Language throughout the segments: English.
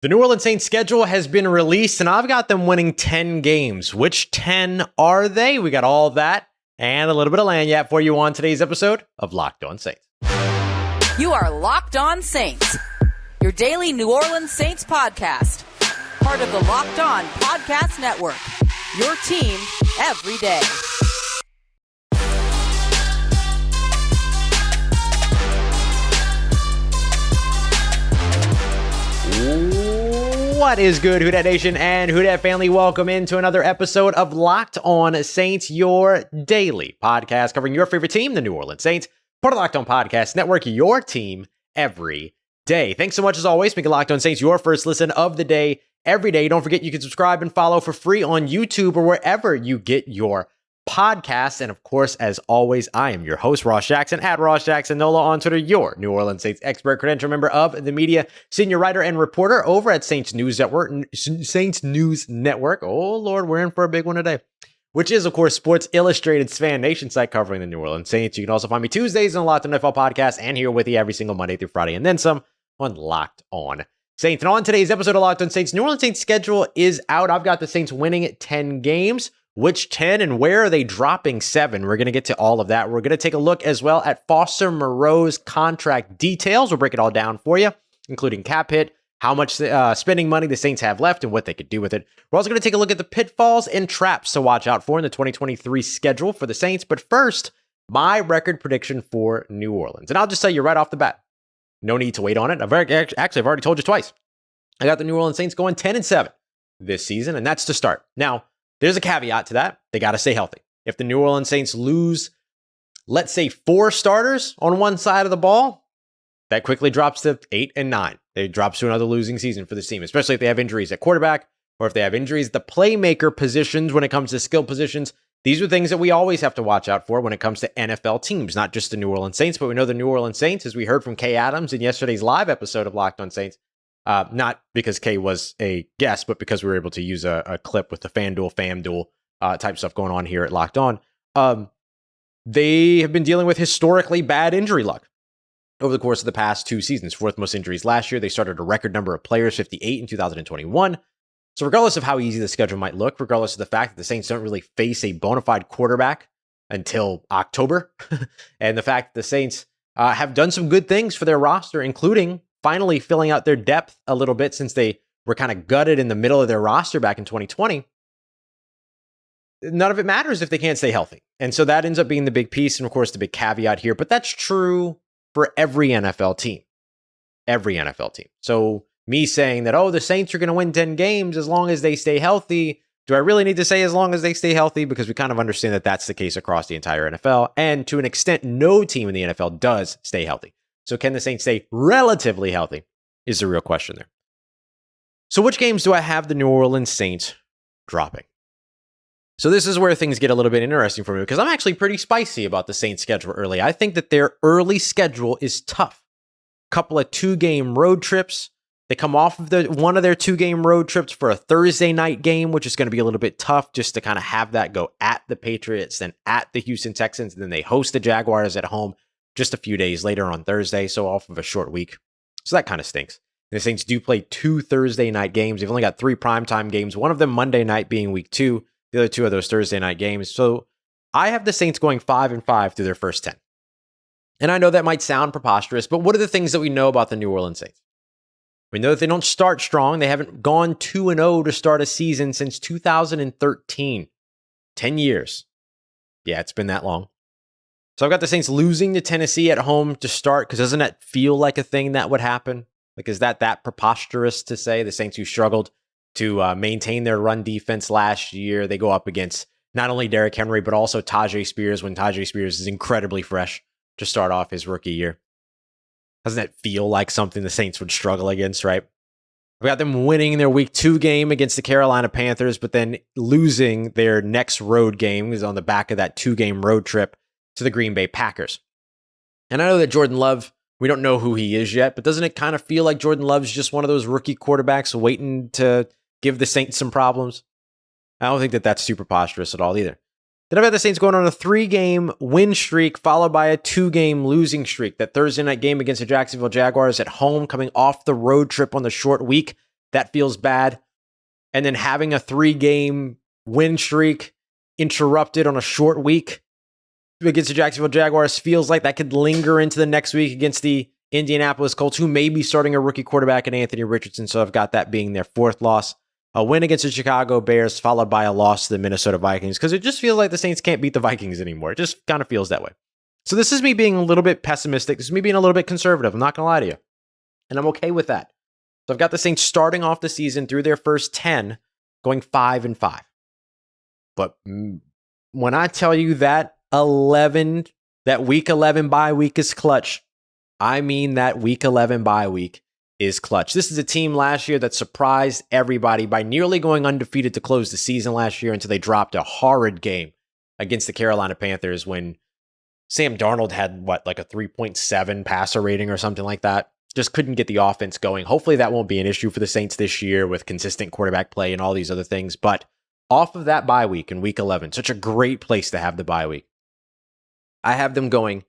The New Orleans Saints schedule has been released, and I've got them winning 10 games. Which 10 are they? We got all of that and a little bit of lanyard for you on today's episode of Locked On Saints. You are Locked On Saints, your daily New Orleans Saints podcast. Part of the Locked On Podcast Network, your team every day. What is good, Who Dat Nation and Who Dat family? Welcome into another episode of Locked On Saints, your daily podcast covering your favorite team, the New Orleans Saints. Part of the Locked On Podcast Network, your team every day. Thanks so much as always, making Locked On Saints your first listen of the day every day. Don't forget you can subscribe and follow for free on YouTube or wherever you get your podcasts. And of course, as always, I am your host, Ross Jackson, at Ross Jackson Nola on Twitter, your New Orleans Saints expert, credential member of the media, senior writer and reporter over at Saints News Network. Oh Lord, we're in for a big one today. Which is, of course, Sports Illustrated's Fan Nation site covering the New Orleans Saints. You can also find me Tuesdays on Locked On NFL podcast and here with you every single Monday through Friday and then some on Locked On Saints. And on today's episode of Locked On Saints, New Orleans Saints schedule is out. I've got the Saints winning 10 games. Which 10 and where are they dropping 7? We're going to get to all of that. We're going to take a look as well at Foster Moreau's contract details. We'll break it all down for you, including cap hit, how much spending money the Saints have left and what they could do with it. We're also going to take a look at the pitfalls and traps to watch out for in the 2023 schedule for the Saints. But first, my record prediction for New Orleans. And I'll just tell you right off the bat, no need to wait on it. I've already told you twice. I got the New Orleans Saints going 10-7 this season, and that's to start. Now, there's a caveat to that. They got to stay healthy. If the New Orleans Saints lose, let's say 4 starters on one side of the ball, that quickly drops to 8-9. It drops to another losing season for this team, especially if they have injuries at quarterback or if they have injuries at the playmaker positions when it comes to skill positions. These are things that we always have to watch out for when it comes to NFL teams, not just the New Orleans Saints, but we know the New Orleans Saints, as we heard from Kay Adams in yesterday's live episode of Locked On Saints, not because Kay was a guest, but because we were able to use a clip with the FanDuel type stuff going on here at Locked On. They have been dealing with historically bad injury luck over the course of the past 2 seasons. 4th most injuries last year. They started a record number of players, 58 in 2021. So regardless of how easy the schedule might look, regardless of the fact that the Saints don't really face a bona fide quarterback until October, and the fact that the Saints have done some good things for their roster, including finally filling out their depth a little bit since they were kind of gutted in the middle of their roster back in 2020. None of it matters if they can't stay healthy. And so that ends up being the big piece. And of course, the big caveat here, but that's true for every NFL team. Every NFL team. So me saying that, the Saints are going to win 10 games as long as they stay healthy. Do I really need to say as long as they stay healthy? Because we kind of understand that that's the case across the entire NFL. And to an extent, no team in the NFL does stay healthy. So can the Saints stay relatively healthy is the real question there. So which games do I have the New Orleans Saints dropping? So this is where things get a little bit interesting for me because I'm actually pretty spicy about the Saints schedule early. I think that their early schedule is tough. Couple of 2-game road trips. They come off of one of their 2-game road trips for a Thursday night game, which is going to be a little bit tough just to kind of have that go at the Patriots, then at the Houston Texans, and then they host the Jaguars at home just a few days later on Thursday, so off of a short week. So that kind of stinks. The Saints do play 2 Thursday night games. They've only got 3 primetime games, one of them Monday night being week 2, the other 2 of those Thursday night games. So I have the Saints going 5-5 through their first 10. And I know that might sound preposterous, but what are the things that we know about the New Orleans Saints? We know that they don't start strong. They haven't gone 2-0 to start a season since 2013. 10 years. Yeah, it's been that long. So I've got the Saints losing to Tennessee at home to start, because doesn't that feel like a thing that would happen? Like, is that preposterous to say? The Saints who struggled to maintain their run defense last year, they go up against not only Derek Henry, but also Tajay Spears when Tajay Spears is incredibly fresh to start off his rookie year. Doesn't that feel like something the Saints would struggle against, right? We got them winning their week 2 game against the Carolina Panthers, but then losing their next road game is on the back of that 2-game road trip to the Green Bay Packers. And I know that Jordan Love, we don't know who he is yet, but doesn't it kind of feel like Jordan Love's just one of those rookie quarterbacks waiting to give the Saints some problems? I don't think that that's super preposterous at all either. Then I've got the Saints going on a 3-game win streak followed by a 2-game losing streak. That Thursday night game against the Jacksonville Jaguars at home, coming off the road trip on the short week That feels bad. And then having a 3-game win streak interrupted on a short week against the Jacksonville Jaguars feels like that could linger into the next week against the Indianapolis Colts, who may be starting a rookie quarterback in Anthony Richardson. So I've got that being their 4th loss. A win against the Chicago Bears, followed by a loss to the Minnesota Vikings, because it just feels like the Saints can't beat the Vikings anymore. It just kind of feels that way. So this is me being a little bit pessimistic. This is me being a little bit conservative. I'm not going to lie to you. And I'm okay with that. So I've got the Saints starting off the season through their first 10, going 5-5. But when I tell you that week 11 bye week is clutch, I mean that week 11 bye week is clutch. This is a team last year that surprised everybody by nearly going undefeated to close the season last year until they dropped a horrid game against the Carolina Panthers when Sam Darnold had, like a 3.7 passer rating or something like that. Just couldn't get the offense going. Hopefully that won't be an issue for the Saints this year with consistent quarterback play and all these other things. But off of that bye week in week 11, such a great place to have the bye week, I have them going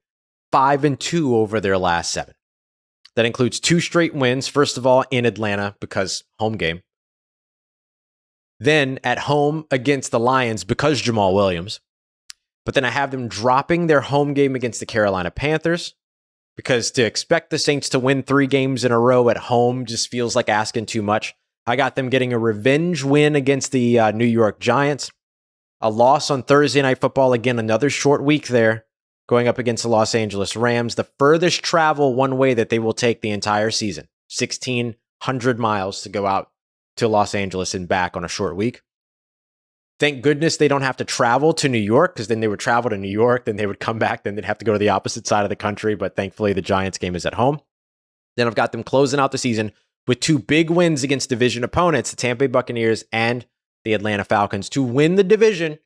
5-2 over their last 7. That includes 2 straight wins, first of all in Atlanta because home game. Then at home against the Lions because Jamal Williams. But then I have them dropping their home game against the Carolina Panthers because to expect the Saints to win 3 games in a row at home just feels like asking too much. I got them getting a revenge win against the New York Giants. A loss on Thursday Night Football. Again, another short week there. Going up against the Los Angeles Rams, the furthest travel one way that they will take the entire season. 1,600 miles to go out to Los Angeles and back on a short week. Thank goodness they don't have to travel to New York, because then they would travel to New York, then they would come back, then they'd have to go to the opposite side of the country, but thankfully the Giants game is at home. Then I've got them closing out the season with 2 big wins against division opponents, the Tampa Bay Buccaneers and the Atlanta Falcons, to win the division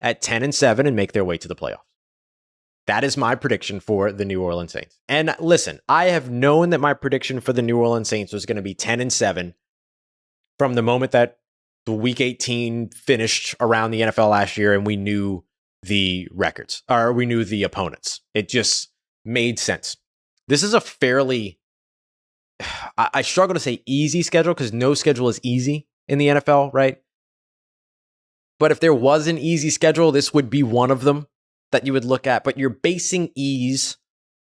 at 10-7 and make their way to the playoffs. That is my prediction for the New Orleans Saints. And listen, I have known that my prediction for the New Orleans Saints was going to be 10-7 from the moment that the Week 18 finished around the NFL last year and we knew the records, or we knew the opponents. It just made sense. This is a fairly, I struggle to say easy schedule because no schedule is easy in the NFL, right? But if there was an easy schedule, this would be one of them that you would look at, but you're basing ease.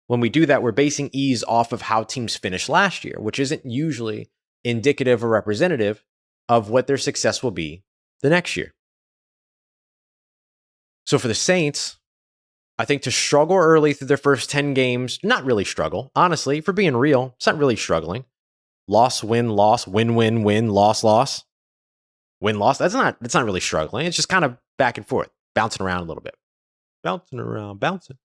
When we do that, we're basing ease off of how teams finished last year, which isn't usually indicative or representative of what their success will be the next year. So for the Saints, I think to struggle early through their first 10 games, not really struggle. Honestly, for being real, it's not really struggling. Loss, win, loss, win, win, win, loss, loss, win, loss. That's not really struggling. It's just kind of back and forth, bouncing around a little bit. Bouncing around, bouncing.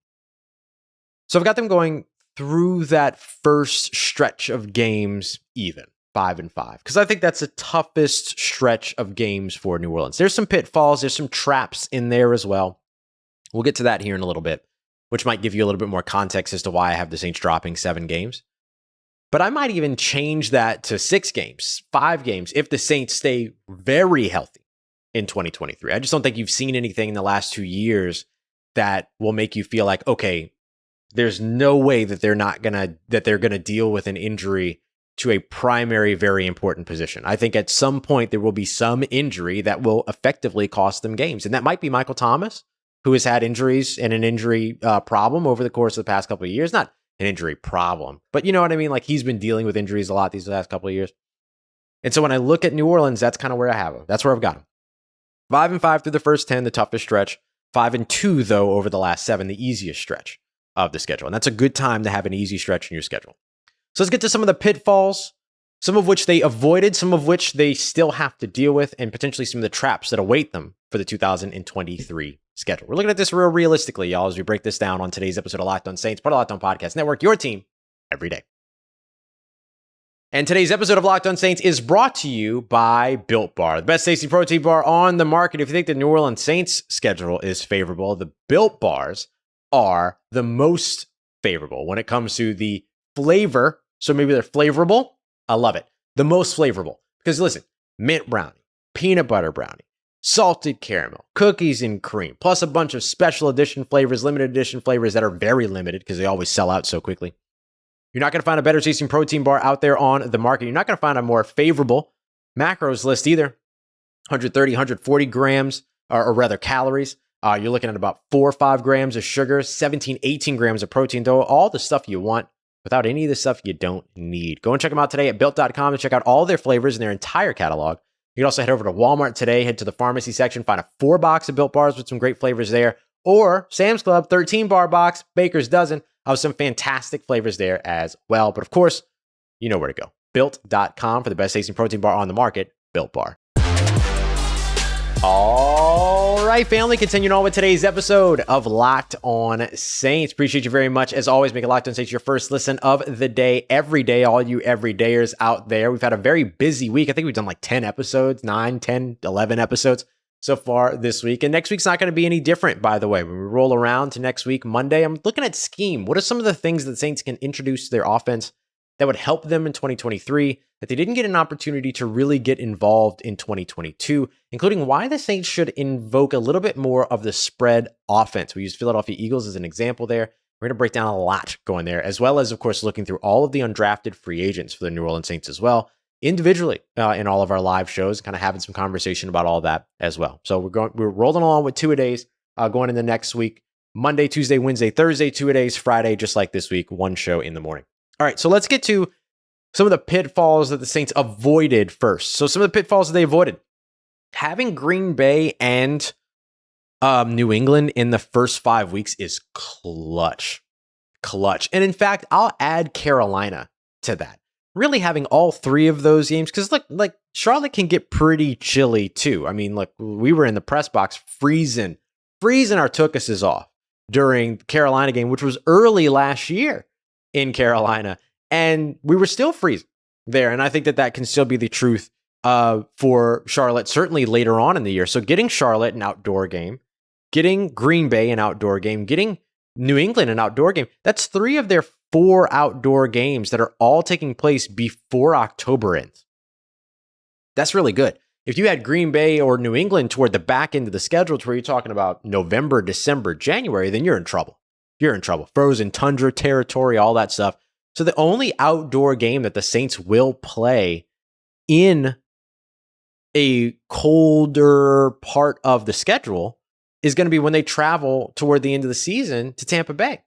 So I've got them going through that first stretch of games even, 5-5, because I think that's the toughest stretch of games for New Orleans. There's some pitfalls, there's some traps in there as well. We'll get to that here in a little bit, which might give you a little bit more context as to why I have the Saints dropping 7 games. But I might even change that to 6 games, 5 games, if the Saints stay very healthy in 2023. I just don't think you've seen anything in the last 2 years that will make you feel like, okay, there's no way that they're gonna deal with an injury to a primary, very important position. I think at some point there will be some injury that will effectively cost them games. And that might be Michael Thomas, who has had injuries and an injury problem over the course of the past couple of years. Not an injury problem, but you know what I mean? Like he's been dealing with injuries a lot these last couple of years. And so when I look at New Orleans, that's kind of where I have them. That's where I've got them. 5-5 through the first 10, the toughest stretch. 5-2, though, over the last 7, the easiest stretch of the schedule. And that's a good time to have an easy stretch in your schedule. So let's get to some of the pitfalls, some of which they avoided, some of which they still have to deal with, and potentially some of the traps that await them for the 2023 schedule. We're looking at this real realistically, y'all, as we break this down on today's episode of Locked On Saints, part of Locked On Podcast Network, your team every day. And today's episode of Locked On Saints is brought to you by Built Bar, the best tasty protein bar on the market. If you think the New Orleans Saints schedule is favorable, the Built Bars are the most favorable when it comes to the flavor. So maybe they're flavorable. I love it. The most flavorable. Because listen, mint brownie, peanut butter brownie, salted caramel, cookies and cream, plus a bunch of special edition flavors, limited edition flavors that are very limited because they always sell out so quickly. You're not going to find a better tasting protein bar out there on the market. You're not going to find a more favorable macros list either. 130, 140 grams, or rather calories. You're looking at about 4 or 5 grams of sugar, 17, 18 grams of protein, though. All the stuff you want without any of the stuff you don't need. Go and check them out today at built.com and check out all their flavors and their entire catalog. You can also head over to Walmart today, head to the pharmacy section, find a 4-box of Built Bars with some great flavors there. Or Sam's Club, 13-bar box, Baker's Dozen, of some fantastic flavors there as well. But of course, you know where to go. Built.com for the best tasting protein bar on the market, Built Bar. All right, family, continuing on with today's episode of Locked On Saints. Appreciate you very much. As always, make it Locked On Saints your first listen of the day, every day, all you everydayers out there. We've had a very busy week. I think we've done like 10 episodes, 9, 10, 11 episodes so far this week. And next week's not going to be any different, by the way. When we roll around to next week, Monday, I'm looking at scheme. What are some of the things that the Saints can introduce to their offense that would help them in 2023 that they didn't get an opportunity to really get involved in 2022, including why the Saints should invoke a little bit more of the spread offense. We use Philadelphia Eagles as an example there. We're going to break down a lot going there, as well as, of course, looking through all of the undrafted free agents for the New Orleans Saints as well, individually in all of our live shows, kind of having some conversation about all that as well. So we're rolling along with 2-a-days going into next week, Monday, Tuesday, Wednesday, Thursday, 2-a-days, Friday, just like this week, one show in the morning. All right, so let's get to some of the pitfalls that the Saints avoided first. So some of the pitfalls that they avoided. Having Green Bay and New England in the first 5 weeks is clutch. And in fact, I'll add Carolina to that. Really having all 3 of those games, because look, like Charlotte can get pretty chilly too. I mean, look, we were in the press box freezing our tuchuses off during the Carolina game, which was early last year in Carolina, and we were still freezing there. And I think that can still be the truth for Charlotte, certainly later on in the year. So getting Charlotte an outdoor game, getting Green Bay an outdoor game, getting New England an outdoor game, that's 3 of their 4 outdoor games that are all taking place before October ends. That's really good. If you had Green Bay or New England toward the back end of the schedule to where you're talking about November, December, January, then you're in trouble. You're in trouble. Frozen tundra territory, all that stuff. So the only outdoor game that the Saints will play in a colder part of the schedule is going to be when they travel toward the end of the season to Tampa Bay.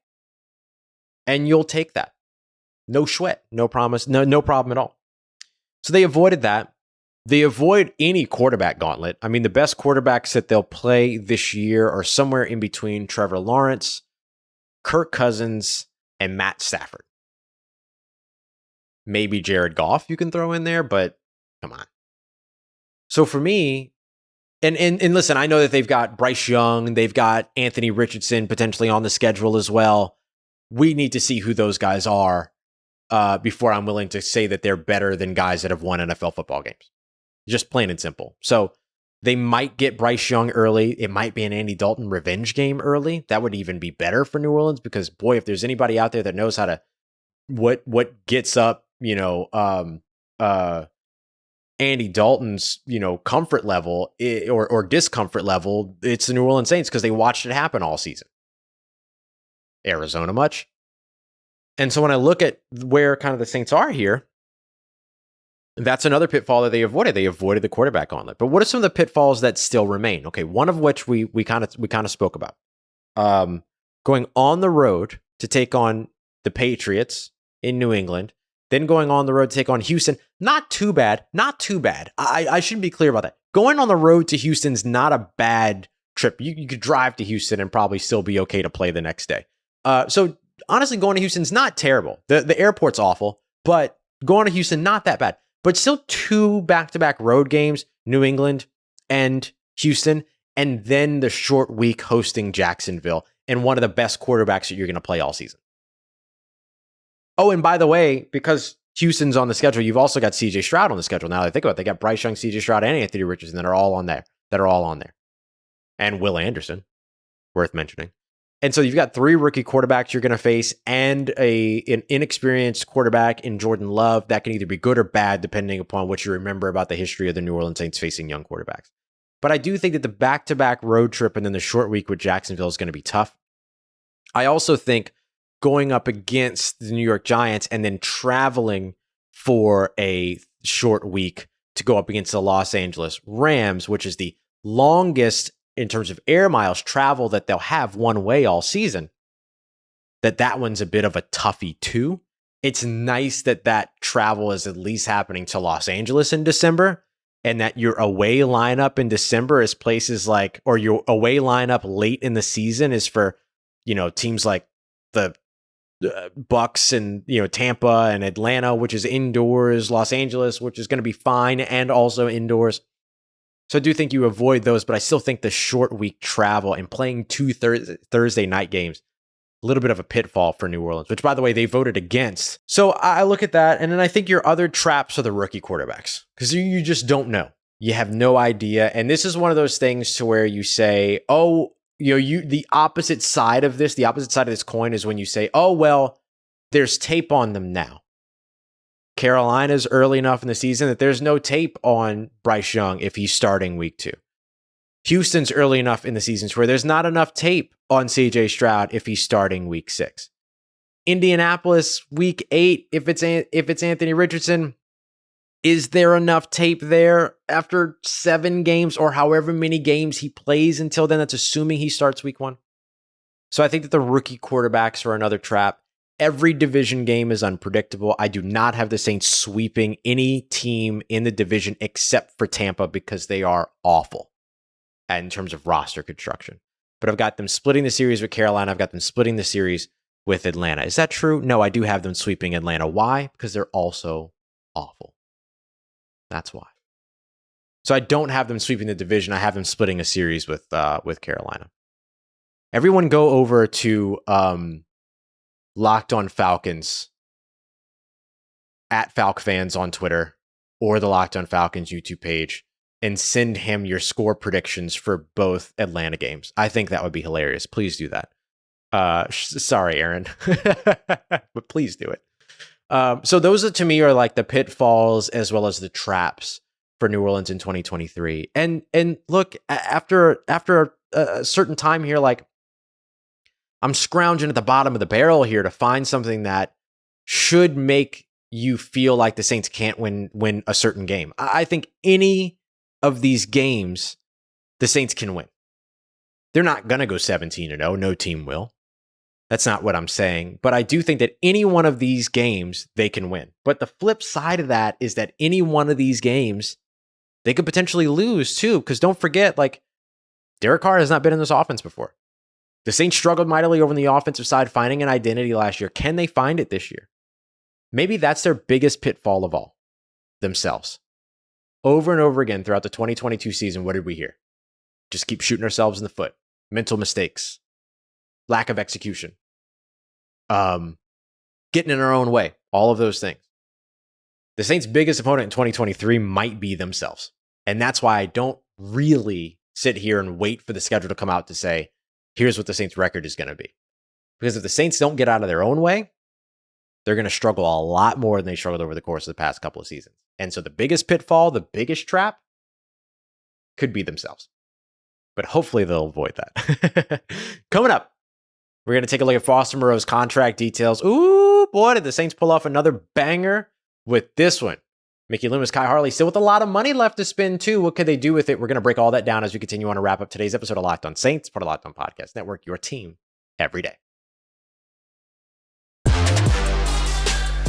And you'll take that. No sweat, no promise, no problem at all. So they avoided that. They avoid any quarterback gauntlet. I mean, the best quarterbacks that they'll play this year are somewhere in between Trevor Lawrence, Kirk Cousins, and Matt Stafford. Maybe Jared Goff you can throw in there, but come on. So for me, and listen, I know that they've got Bryce Young, they've got Anthony Richardson potentially on the schedule as well. We need to see who those guys are before I'm willing to say that they're better than guys that have won NFL football games. Just plain and simple. So they might get Bryce Young early. It might be an Andy Dalton revenge game early. That would even be better for New Orleans because, boy, if there's anybody out there that knows how to what gets up, Andy Dalton's, comfort level or discomfort level, it's the New Orleans Saints because they watched it happen all season. Arizona much? And so when I look at where kind of the Saints are here, that's another pitfall that they avoided. They avoided the quarterback gauntlet. But what are some of the pitfalls that still remain? Okay, one of which we kind of spoke about. Going on the road to take on the Patriots in New England, then going on the road to take on Houston. Not too bad. I should be clear about that. Going on the road to Houston's not a bad trip. You could drive to Houston and probably still be okay to play the next day. So honestly, going to Houston's not terrible. The airport's awful, but going to Houston, not that bad. But still 2 back-to-back road games, New England and Houston, and then the short week hosting Jacksonville and one of the best quarterbacks that you're going to play all season. Oh, and by the way, because Houston's on the schedule, you've also got CJ Stroud on the schedule. Now that I think about it, they got Bryce Young, CJ Stroud, and Anthony Richardson that are all on there. And Will Anderson, worth mentioning. And so you've got 3 rookie quarterbacks you're going to face and an inexperienced quarterback in Jordan Love. That can either be good or bad, depending upon what you remember about the history of the New Orleans Saints facing young quarterbacks. But I do think that the back-to-back road trip and then the short week with Jacksonville is going to be tough. I also think going up against the New York Giants and then traveling for a short week to go up against the Los Angeles Rams, which is the longest in terms of air miles travel that they'll have one way all season, that one's a bit of a toughie too. It's nice that travel is at least happening to Los Angeles in December, and that your away lineup in December is places like, or your away lineup late in the season is for, teams like the Bucks and, Tampa and Atlanta, which is indoors, Los Angeles, which is going to be fine and also indoors. So I do think you avoid those, but I still think the short week travel and playing two Thursday night games, a little bit of a pitfall for New Orleans, which, by the way, they voted against. So I look at that, and then I think your other traps are the rookie quarterbacks, because you just don't know. You have no idea. And this is one of those things to where you say, the opposite side of this coin is when you say, oh, well, there's tape on them now. Carolina's early enough in the season that there's no tape on Bryce Young if he's starting week 2. Houston's early enough in the seasons where there's not enough tape on CJ Stroud if he's starting week 6. Indianapolis, week 8, if it's Anthony Richardson, is there enough tape there after 7 games or however many games he plays until then? That's assuming he starts week 1. So I think that the rookie quarterbacks are another trap. Every division game is unpredictable. I do not have the Saints sweeping any team in the division except for Tampa because they are awful in terms of roster construction. But I've got them splitting the series with Carolina. I've got them splitting the series with Atlanta. Is that true? No, I do have them sweeping Atlanta. Why? Because they're also awful. That's why. So I don't have them sweeping the division. I have them splitting a series with Carolina. Everyone go over to Locked On Falcons at FalcFans on Twitter or the Locked On Falcons YouTube page and send him your score predictions for both Atlanta games. I think that would be hilarious. Please do that. Sorry, Aaron, but please do it. So those to me are like the pitfalls as well as the traps for New Orleans in 2023. And look, after a certain time here, like I'm scrounging at the bottom of the barrel here to find something that should make you feel like the Saints can't win a certain game. I think any of these games, the Saints can win. They're not going to go 17-0. No team will. That's not what I'm saying. But I do think that any one of these games, they can win. But the flip side of that is that any one of these games, they could potentially lose too. Because don't forget, like, Derek Carr has not been in this offense before. The Saints struggled mightily over on the offensive side, finding an identity last year. Can they find it this year? Maybe that's their biggest pitfall of all, themselves. Over and over again throughout the 2022 season, what did we hear? Just keep shooting ourselves in the foot. Mental mistakes. Lack of execution. Getting in our own way. All of those things. The Saints' biggest opponent in 2023 might be themselves. And that's why I don't really sit here and wait for the schedule to come out to say, here's what the Saints' record is going to be. Because if the Saints don't get out of their own way, they're going to struggle a lot more than they struggled over the course of the past couple of seasons. And so the biggest pitfall, the biggest trap, could be themselves. But hopefully they'll avoid that. Coming up, we're going to take a look at Foster Moreau's contract details. Ooh, boy, did the Saints pull off another banger with this one. Mickey Loomis, Kai Harley, still with a lot of money left to spend too. What could they do with it? We're going to break all that down as we continue on to wrap up today's episode of Locked On Saints, part of Locked On Podcast Network, your team every day.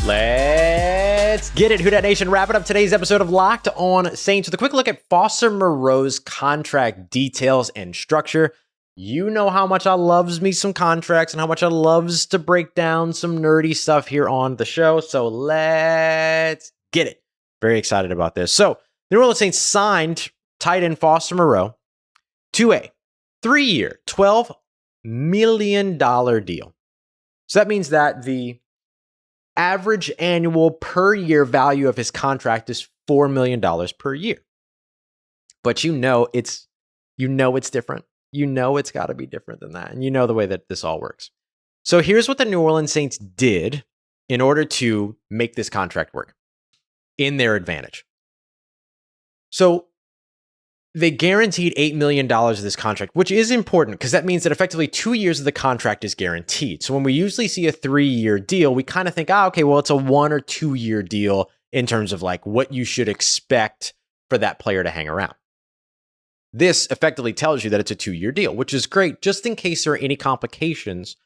Let's get it, Who Dat Nation. Wrapping up today's episode of Locked On Saints with a quick look at Foster Moreau's contract details and structure. You know how much I loves me some contracts and how much I loves to break down some nerdy stuff here on the show. So let's get it. Very excited about this. So the New Orleans Saints signed tight end Foster Moreau to a 3-year, $12 million deal. So that means that the average annual per year value of his contract is $4 million per year. But you know it's different. You know it's got to be different than that. And you know the way that this all works. So here's what the New Orleans Saints did in order to make this contract work in their advantage. So they guaranteed $8 million of this contract, which is important because that means that effectively 2 years of the contract is guaranteed. So when we usually see a 3-year deal, we kind of think, okay, well, it's a 1 or 2 year deal in terms of like what you should expect for that player to hang around. This effectively tells you that it's a 2-year deal, which is great, just in case there are any complications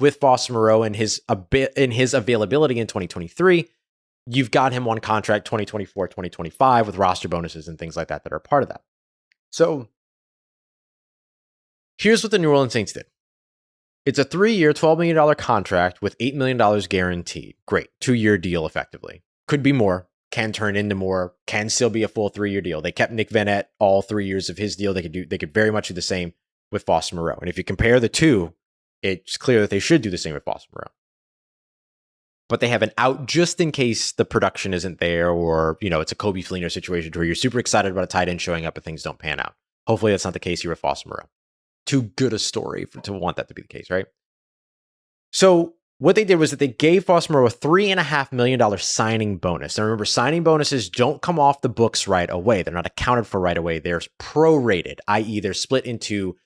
with Foster Moreau and his availability in 2023. You've got him on contract 2024, 2025 with roster bonuses and things like that are part of that. So here's what the New Orleans Saints did. It's a 3-year, $12 million contract with $8 million guaranteed. Great. 2-year deal effectively. Could be more, can turn into more, can still be a full 3-year deal. They kept Nick Vannett all 3 years of his deal. They could very much do the same with Foster Moreau. And if you compare the two, it's clear that they should do the same with Foster Moreau. But they have an out just in case the production isn't there, or, it's a Kobe Fleener situation where you're super excited about a tight end showing up and things don't pan out. Hopefully that's not the case here with Foster Moreau. Too good a story to want that to be the case, right? So what they did was that they gave Foster Moreau a $3.5 million signing bonus. And remember, signing bonuses don't come off the books right away. They're not accounted for right away. They're prorated, i.e. they're split into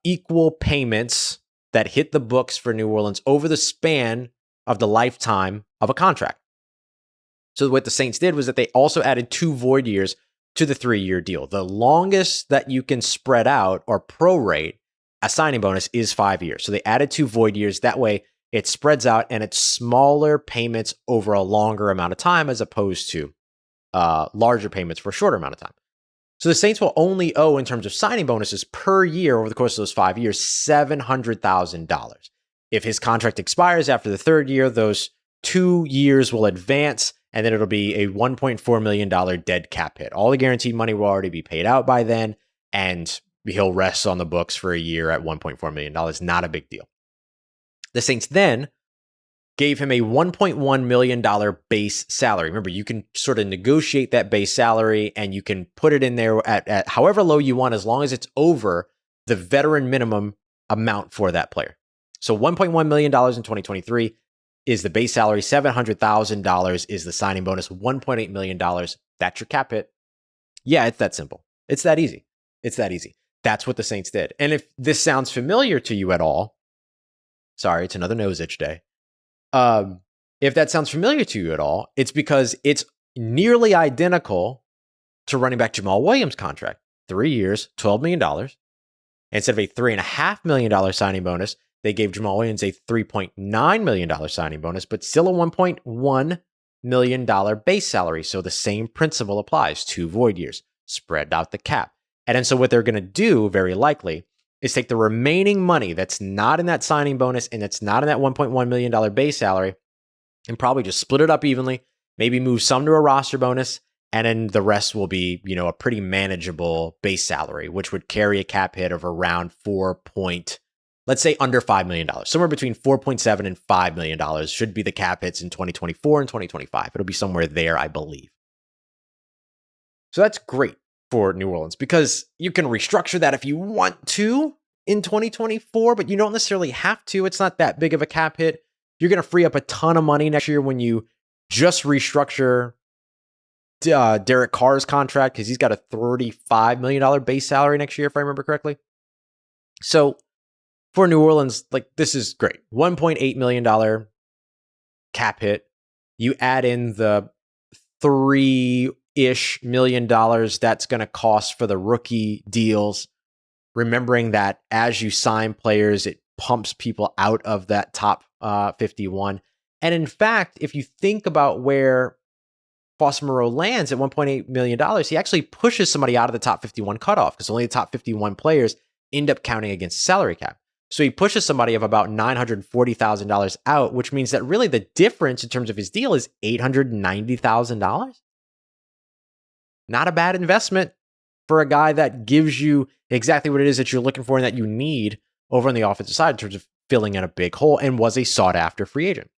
equal payments that hit the books for New Orleans over the span of the lifetime of a contract. So what the Saints did was that they also added 2 void years to the 3-year deal. The longest that you can spread out or prorate a signing bonus is 5 years. So they added 2 void years. That way it spreads out and it's smaller payments over a longer amount of time as opposed to larger payments for a shorter amount of time. So the Saints will only owe, in terms of signing bonuses per year over the course of those 5 years, $700,000. If his contract expires after the 3rd year, those 2 years will advance, and then it'll be a $1.4 million dead cap hit. All the guaranteed money will already be paid out by then, and he'll rest on the books for a year at $1.4 million. Not a big deal. The Saints then gave him a $1.1 million base salary. Remember, you can sort of negotiate that base salary, and you can put it in there at however low you want, as long as it's over the veteran minimum amount for that player. So $1.1 million in 2023 is the base salary. $700,000 is the signing bonus. $1.8 million, that's your cap hit. Yeah, it's that simple. It's that easy. That's what the Saints did. And if this sounds familiar to you at all, sorry, it's another nose itch day. If that sounds familiar to you at all, it's because it's nearly identical to running back Jamal Williams' contract. 3 years, $12 million. Instead of a $3.5 million signing bonus, they gave Jamal Williams a $3.9 million signing bonus, but still a $1.1 million base salary. So the same principle applies. 2 void years, spread out the cap. And then so what they're going to do, very likely, is take the remaining money that's not in that signing bonus and it's not in that $1.1 million base salary and probably just split it up evenly, maybe move some to a roster bonus, and then the rest will be, a pretty manageable base salary, which would carry a cap hit of around let's say under $5 million. Somewhere between $4.7 and $5 million should be the cap hits in 2024 and 2025. It'll be somewhere there, I believe. So that's great for New Orleans because you can restructure that if you want to in 2024, but you don't necessarily have to. It's not that big of a cap hit. You're going to free up a ton of money next year when you just restructure Derek Carr's contract, because he's got a $35 million base salary next year, if I remember correctly. So for New Orleans, this is great. $1.8 million cap hit. You add in the $3-ish million that's going to cost for the rookie deals. Remembering that as you sign players, it pumps people out of that top 51. And in fact, if you think about where Foster Moreau lands at $1.8 million, he actually pushes somebody out of the top 51 cutoff because only the top 51 players end up counting against the salary cap. So he pushes somebody of about $940,000 out, which means that really the difference in terms of his deal is $890,000. Not a bad investment for a guy that gives you exactly what it is that you're looking for and that you need over on the offensive side in terms of filling in a big hole, and was a sought-after free agent.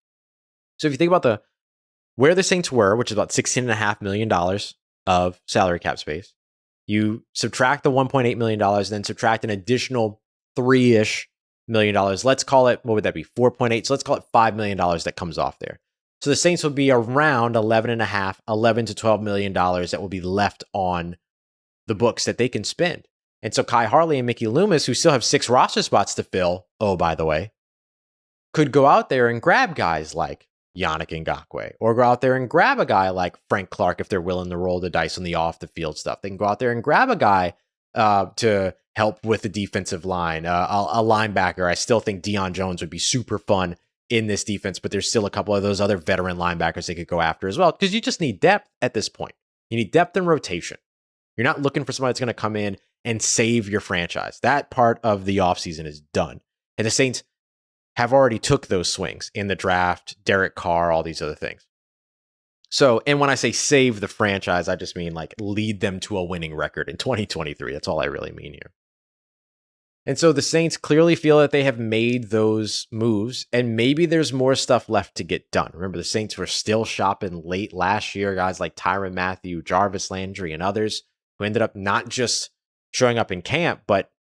So if you think about where the Saints were, which is about $16.5 million of salary cap space, you subtract the $1.8 million, then subtract an additional $3-ish million. Let's call it, what would that be? 4.8. So let's call it $5 million that comes off there. So the Saints will be around $11 to $12 million that will be left on the books that they can spend. And so Kai Harley and Mickey Loomis, who still have 6 roster spots to fill, oh, by the way, could go out there and grab guys like Yannick Ngakoue, or go out there and grab a guy like Frank Clark if they're willing to roll the dice on the off the field stuff. They can go out there and grab a guy to help with the defensive line, a linebacker. I still think Deion Jones would be super fun in this defense, but there's still a couple of those other veteran linebackers they could go after as well, because you just need depth at this point. You need depth and rotation. You're not looking for somebody that's going to come in and save your franchise. That part of the offseason is done. And the Saints have already took those swings in the draft, Derek Carr, all these other things. So, and when I say save the franchise, I just mean like lead them to a winning record in 2023. That's all I really mean here. And so the Saints clearly feel that they have made those moves, and maybe there's more stuff left to get done. Remember, the Saints were still shopping late last year, guys like Tyrann Mathieu, Jarvis Landry, and others who ended up not just showing up in camp, but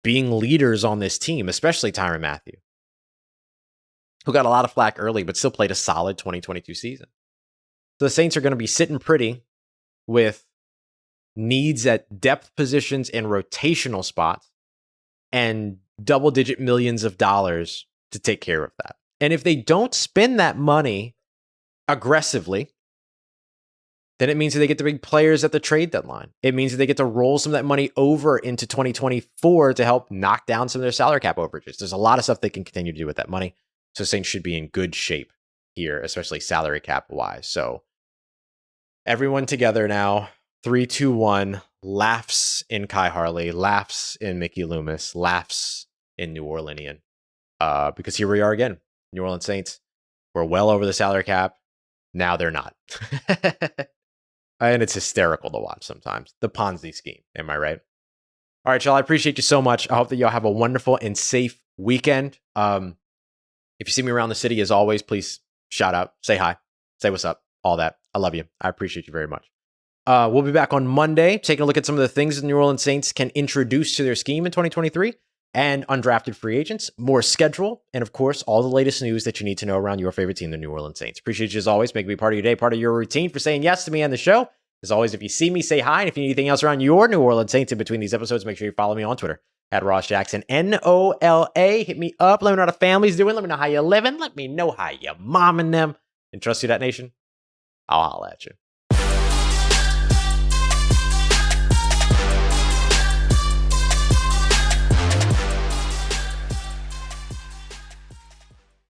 being leaders on this team, especially Tyrann Mathieu, who got a lot of flack early, but still played a solid 2022 season. So the Saints are going to be sitting pretty with needs at depth positions and rotational spots and double-digit millions of dollars to take care of that. And if they don't spend that money aggressively, then it means that they get the big players at the trade deadline. It means that they get to roll some of that money over into 2024 to help knock down some of their salary cap overages. There's a lot of stuff they can continue to do with that money. So Saints should be in good shape here, especially salary cap wise. So everyone together now, 3, 2, 1, laughs in Kai Harley, laughs in Mickey Loomis, laughs in New Orleanian. Because here we are again, New Orleans Saints. We're well over the salary cap. Now they're not. And it's hysterical to watch sometimes. The Ponzi scheme. Am I right? All right, y'all. I appreciate you so much. I hope that y'all have a wonderful and safe weekend. If you see me around the city, as always, please shout out, say hi, say what's up, all that. I love you. I appreciate you very much. We'll be back on Monday, taking a look at some of the things the New Orleans Saints can introduce to their scheme in 2023 and undrafted free agents, more schedule, and of course, all the latest news that you need to know around your favorite team, the New Orleans Saints. Appreciate you as always. Make me part of your day, part of your routine, for saying yes to me on the show. As always, if you see me, say hi. And if you need anything else around your New Orleans Saints in between these episodes, make sure you follow me on Twitter at Ross Jackson, NOLA. Hit me up. Let me know how the family's doing. Let me know how you're living. Let me know how you're momming them. And trust you, that nation. I'll holla at you.